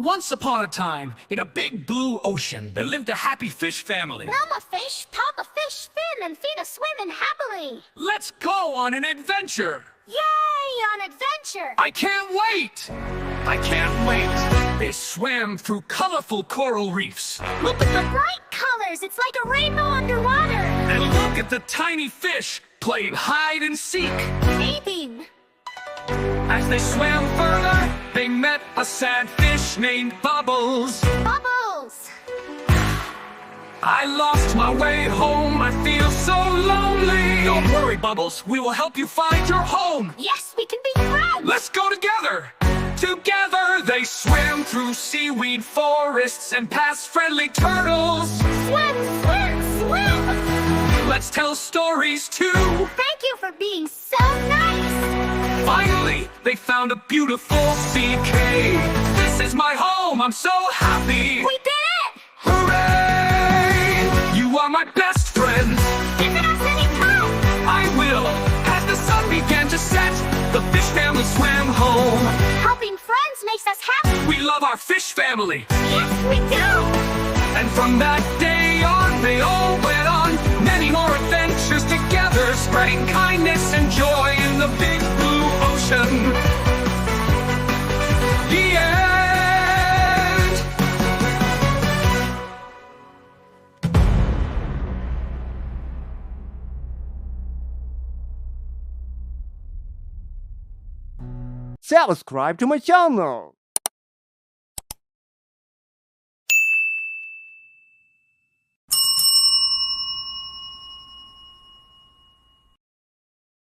Once upon a time, in a big blue ocean, there lived a happy fish family. Mama fish taught the fish fin and feed us swimming happily. Let's go on an adventure! Yay, on adventure! I can't wait! I can't wait! They swam through colorful coral reefs. Look at the bright colors, it's like a rainbow underwater. And look at the tiny fish playing hide and seek. Bathing. As they swam further, they met a sad fish named Bubbles. Bubbles. I lost my way home, I feel so lonely. Don't worry, Bubbles, we will help you find your home. Yes, we can be friends. Let's go together. Together they swam through seaweed forests and past friendly turtles. Swim, swim, swim. Let's tell stories too. Thank you for being so nice. Finally, they found a beautiful sea cave. This is my home, I'm so happy. We did it! Hooray! You are my best friend. Visit us anytime. I will. As the sun began to set, the fish family swam home. Helping friends makes us happy. We love our fish family. Yes, we do. And from that day on, they all went on many more adventures together, spreading kindness and joy in the big blue ocean. The end. Subscribe to my channel.